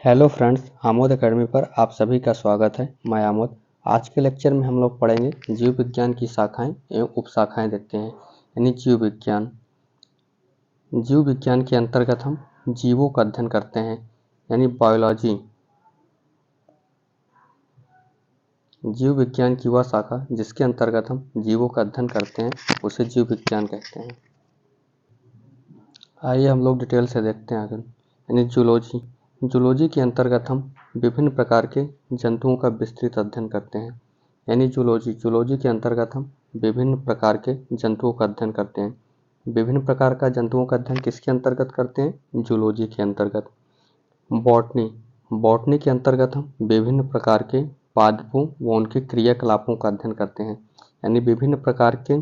Hello friends, Amod academy पर आप सभी का स्वागत है। मैं आमोद। आज के लेक्चर में हम लोग पढ़ेंगे जीव विज्ञान की शाखाएं एवं उपशाखाएं देखते हैं, यानी जीव विज्ञान। जीव विज्ञान के अंतर्गत हम जीवों का अध्ययन करते हैं, यानी बायोलॉजी। जीव विज्ञान की वह शाखा जिसके अंतर्गत हम जीवों का अध्ययन करते हैं उसे जीव विज्ञान कहते हैं। आइए हम लोग डिटेल से देखते हैं आगे, यानी जूलॉजी। जूलॉजी के अंतर्गत हम विभिन्न प्रकार के जंतुओं का विस्तृत अध्ययन करते हैं, यानी जूलॉजी के अंतर्गत हम विभिन्न प्रकार के जंतुओं का अध्ययन करते हैं। विभिन्न प्रकार का जंतुओं का अध्ययन किसके अंतर्गत करते हैं? जूलॉजी के अंतर्गत। बॉटनी के अंतर्गत हम विभिन्न प्रकार के पादपों व उनके क्रियाकलापों का अध्ययन करते हैं, यानी विभिन्न प्रकार के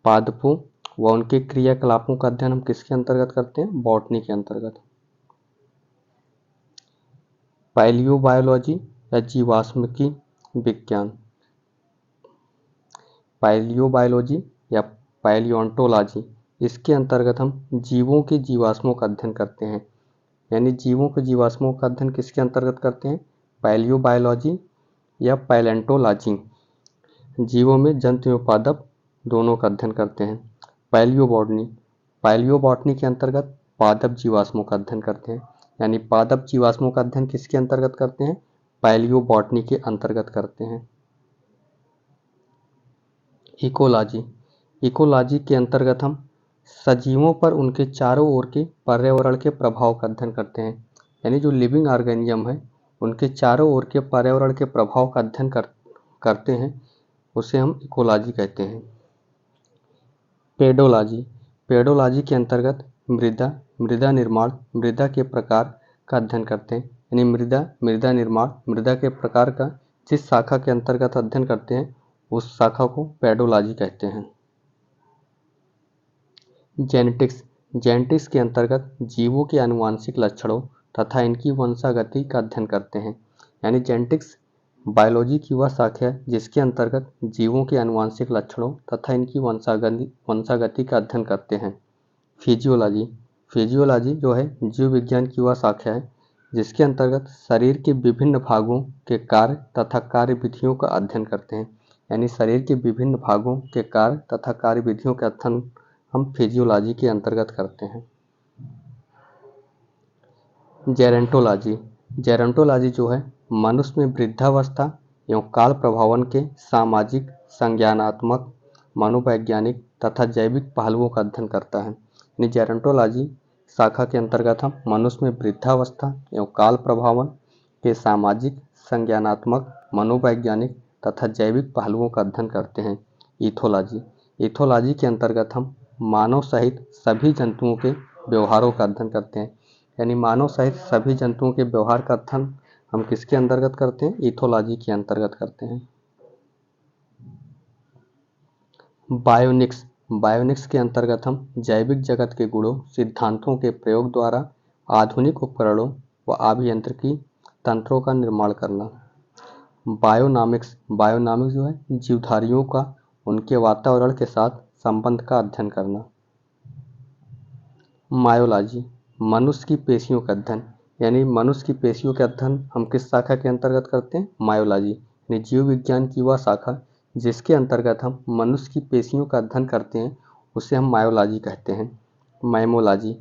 पादपों व उनके क्रियाकलापों का अध्ययन हम किसके अंतर्गत करते हैं? बॉटनी के अंतर्गत। पैलियोबायोलॉजी या जीवाश्मिकी विज्ञान। पैलियोबायोलॉजी या पैलियोंटोलॉजी, इसके अंतर्गत हम जीवों के जीवाश्मों का अध्ययन करते हैं, यानी जीवों के जीवाश्मों का अध्ययन किसके अंतर्गत करते हैं? पैलियोबायोलॉजी या पैलेंटोलॉजी। जीवों में जंतु एवं पादप दोनों का अध्ययन करते हैं। पैलियोबॉटनी के अंतर्गत पादप जीवाश्मों का अध्ययन करते हैं, यानी पादप जीवाश्मों का अध्ययन किसके अंतर्गत करते हैं? पैलियोबॉटनी के अंतर्गत करते हैं। इकोलॉजी के अंतर्गत हम सजीवों पर उनके चारों ओर के पर्यावरण के प्रभाव का अध्ययन करते हैं, यानी जो लिविंग ऑर्गेनिज्म है उनके चारों ओर के पर्यावरण के प्रभाव का अध्ययन करते हैं, उसे हम इकोलॉजी कहते हैं। पेडोलॉजी के अंतर्गत मृदा निर्माण, मृदा के प्रकार का अध्ययन करते हैं, यानी मृदा निर्माण, मृदा के प्रकार का जिस शाखा के अंतर्गत अध्ययन करते हैं उस शाखा को पेडोलॉजी कहते हैं। जेनेटिक्स के अंतर्गत जीवों के आनुवांशिक लक्षणों तथा इनकी वंशागति का अध्ययन करते हैं, यानी जेनेटिक्स बायोलॉजी की वह शाखा है जिसके अंतर्गत जीवों के आनुवांशिक लक्षणों तथा इनकी वंशागति का अध्ययन करते हैं। फिजियोलॉजी जो है जीव विज्ञान की वह शाखा है जिसके अंतर्गत शरीर के विभिन्न भागों के कार्य तथा कार्यविधियों का अध्ययन करते हैं, यानी शरीर के विभिन्न भागों के कार्य तथा कार्यविधियों का अध्ययन हम फिजियोलॉजी के अंतर्गत करते हैं। जेरंटोलॉजी जो है मनुष्य में वृद्धावस्था एवं काल प्रभावन के सामाजिक, संज्ञानात्मक, मनोवैज्ञानिक तथा जैविक पहलुओं का अध्ययन करता है, यानी जेरंटोलॉजी शाखा के अंतर्गत हम मनुष्य में वृद्धावस्था एवं काल प्रभावन के सामाजिक, संज्ञानात्मक, मनोवैज्ञानिक तथा जैविक पहलुओं का अध्ययन करते हैं। इथोलॉजी के अंतर्गत हम मानव सहित सभी जंतुओं के व्यवहारों का अध्ययन करते हैं, यानी मानव सहित सभी जंतुओं के व्यवहार का अध्ययन हम किसके अंतर्गत करते हैं? इथोलॉजी के अंतर्गत करते हैं। बायोनिक्स के अंतर्गत हम जैविक जगत के गुणों, सिद्धांतों के प्रयोग द्वारा आधुनिक उपकरणों व अभियांत्रिकी तंत्रों का निर्माण करना। बायोनॉमिक्स जो है जीवधारियों का उनके वातावरण के साथ संबंध का अध्ययन करना। मायोलॉजी मनुष्य की पेशियों का अध्ययन, यानी मनुष्य की पेशियों का अध्ययन हम किस शाखा के अंतर्गत करते हैं? मायोलॉजी, यानी जीव विज्ञान की वह शाखा जिसके अंतर्गत हम मनुष्य की पेशियों का अध्ययन करते हैं उसे हम मायोलॉजी कहते हैं। मैमोलॉजी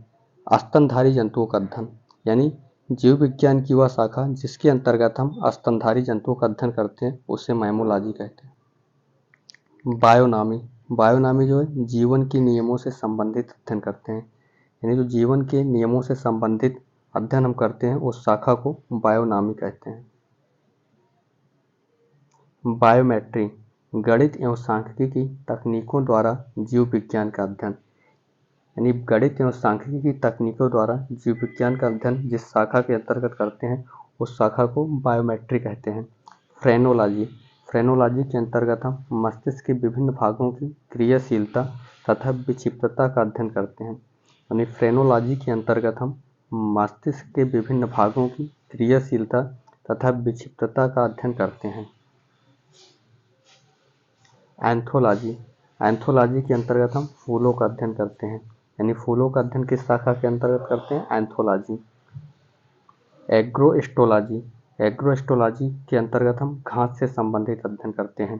स्तनधारी जंतुओं का अध्ययन, यानी जीव विज्ञान की वह शाखा जिसके अंतर्गत हम स्तनधारी जंतुओं का अध्ययन करते हैं उसे मैमोलॉजी कहते हैं। बायोनॉमी जो है जीवन के नियमों से संबंधित अध्ययन करते हैं, यानी जो जीवन के नियमों से संबंधित अध्ययन हम करते हैं उस शाखा को बायोनॉमी कहते हैं। बायोमेट्री गणित एवं सांख्यिकी की तकनीकों द्वारा जीव विज्ञान का अध्ययन, यानी गणित एवं सांख्यिकी की तकनीकों द्वारा जीव विज्ञान का अध्ययन जिस शाखा के अंतर्गत करते हैं उस शाखा को बायोमेट्री कहते हैं। फ्रेनोलॉजी के अंतर्गत हम मस्तिष्क के विभिन्न भागों की क्रियाशीलता तथा विक्षिप्तता का अध्ययन करते हैं, यानी फ्रेनोलॉजी के अंतर्गत हम मस्तिष्क के विभिन्न भागों की क्रियाशीलता तथा विक्षिप्तता का अध्ययन करते हैं। एंथोलॉजी के अंतर्गत हम फूलों का अध्ययन करते हैं, यानी फूलों का अध्ययन किस शाखा के अंतर्गत करते हैं? एंथोलॉजी। एग्रोस्टोलॉजी, एग्रोस्टोलॉजी के अंतर्गत हम घास से संबंधित अध्ययन करते हैं।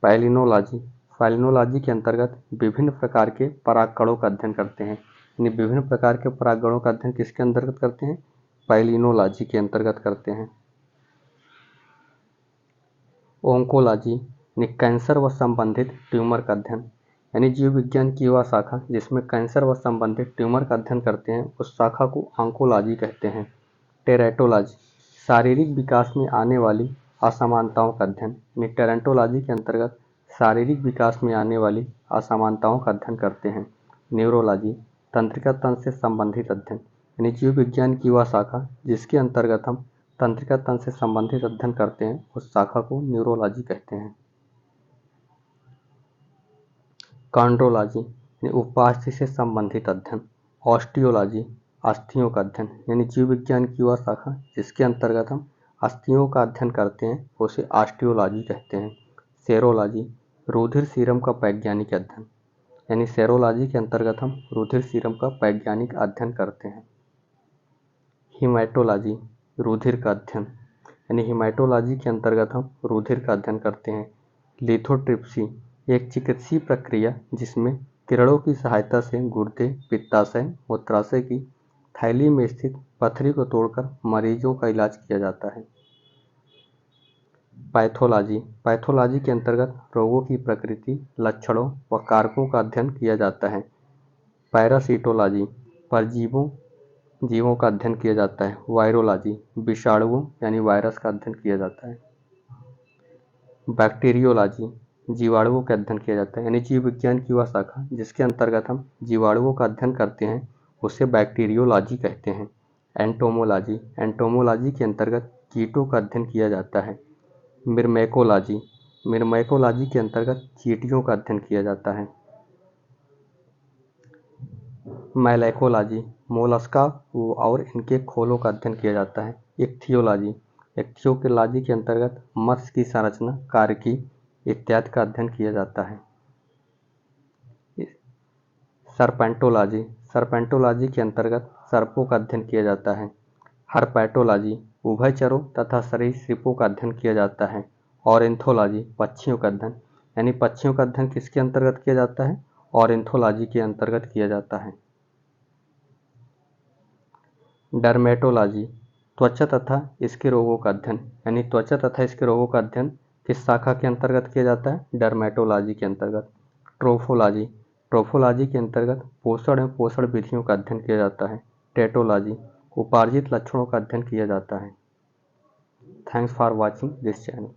पैलिनोलॉजी, पैलिनोलॉजी के अंतर्गत विभिन्न प्रकार के परागकणों का अध्ययन करते हैं। यानी विभिन्न प्रकार के परागकणों का अध्ययन किसके अंतर्गत करते हैं? पैलिनोलॉजी के अंतर्गत करते हैं। ओंकोलॉजी यानी कैंसर व संबंधित ट्यूमर का अध्ययन, यानी जीव विज्ञान की वह शाखा जिसमें कैंसर व संबंधित ट्यूमर का अध्ययन करते हैं उस शाखा को ऑन्कोलॉजी कहते हैं। टेरेटोलॉजी, शारीरिक विकास में आने वाली असमानताओं का अध्ययन, यानी टेरेंटोलॉजी के अंतर्गत शारीरिक विकास में आने वाली असमानताओं का अध्ययन करते हैं। न्यूरोलॉजी, तंत्रिका तंत्र से संबंधित अध्ययन, यानी जीव विज्ञान की वह शाखा जिसके अंतर्गत हम तंत्रिका तंत्र से संबंधित अध्ययन करते हैं उस शाखा को न्यूरोलॉजी कहते हैं। कॉन्ड्रोलॉजी यानी उपास्थि से संबंधित अध्ययन। ऑस्टियोलॉजी, अस्थियों का अध्ययन, यानी जीव विज्ञान की वह शाखा जिसके अंतर्गत हम अस्थियों का अध्ययन करते हैं उसे ऑस्टियोलॉजी कहते हैं। सेरोलॉजी, रुधिर सीरम का वैज्ञानिक अध्ययन, यानी सेरोलॉजी के अंतर्गत हम रुधिर सीरम का वैज्ञानिक अध्ययन करते हैं। हीमैटोलॉजी, रुधिर का अध्ययन, यानी हीमैटोलॉजी के अंतर्गत हम रुधिर का अध्ययन करते हैं। लिथोट्रिप्सी, एक चिकित्सीय प्रक्रिया जिसमें किरणों की सहायता से गुर्दे, पित्ताशय, मूत्राशय की थैली में स्थित पथरी को तोड़कर मरीजों का इलाज किया जाता है। पैथोलॉजी, पैथोलॉजी के अंतर्गत रोगों की प्रकृति, लक्षणों व कारकों का अध्ययन किया जाता है। पैरासिटोलॉजी, परजीवों जीवों का अध्ययन किया जाता है। वायरोलॉजी, विषाणुओं यानी वायरस का अध्ययन किया जाता है। बैक्टीरियोलॉजी, जीवाणुओं का अध्ययन किया जाता है, यानी जीव विज्ञान की वह शाखा जिसके अंतर्गत हम जीवाणुओं का अध्ययन करते हैं उसे बैक्टीरियोलॉजी कहते हैं। एंटोमोलॉजी, एंटोमोलॉजी के अंतर्गत कीटों का अध्ययन किया जाता है। मिर्मेकोलॉजी, मिर्मेकोलॉजी के अंतर्गत चींटियों का अध्ययन किया जाता है। मैलेकोलॉजी, मोलस्का और इनके खोलों का अध्ययन किया जाता है। इक्थियोलॉजी, इक्थियोलॉजी के अंतर्गत मत्स्य की संरचना, कार्यकी इत्यादि का अध्ययन किया जाता है। सर्पेंटोलॉजी, सर्पेंटोलॉजी के अंतर्गत सर्पों का अध्ययन किया जाता है। हर्पैटोलॉजी, उभयचरों तथा सरीसृपों का अध्ययन किया जाता है। ऑर्निथोलॉजी, पक्षियों का अध्ययन, यानी पक्षियों का अध्ययन किसके अंतर्गत किया जाता है? ऑर्निथोलॉजी के अंतर्गत किया जाता है। डर्मेटोलॉजी, त्वचा तथा इसके रोगों का अध्ययन, यानी त्वचा तथा इसके रोगों का अध्ययन किस शाखा के अंतर्गत किया जाता है? डर्मेटोलॉजी के अंतर्गत। ट्रोफोलॉजी, ट्रोफोलॉजी के अंतर्गत पोषण एवं पोषण विधियों का अध्ययन किया जाता है। टेटोलॉजी, उपार्जित लक्षणों का अध्ययन किया जाता है। Thanks for watching this channel.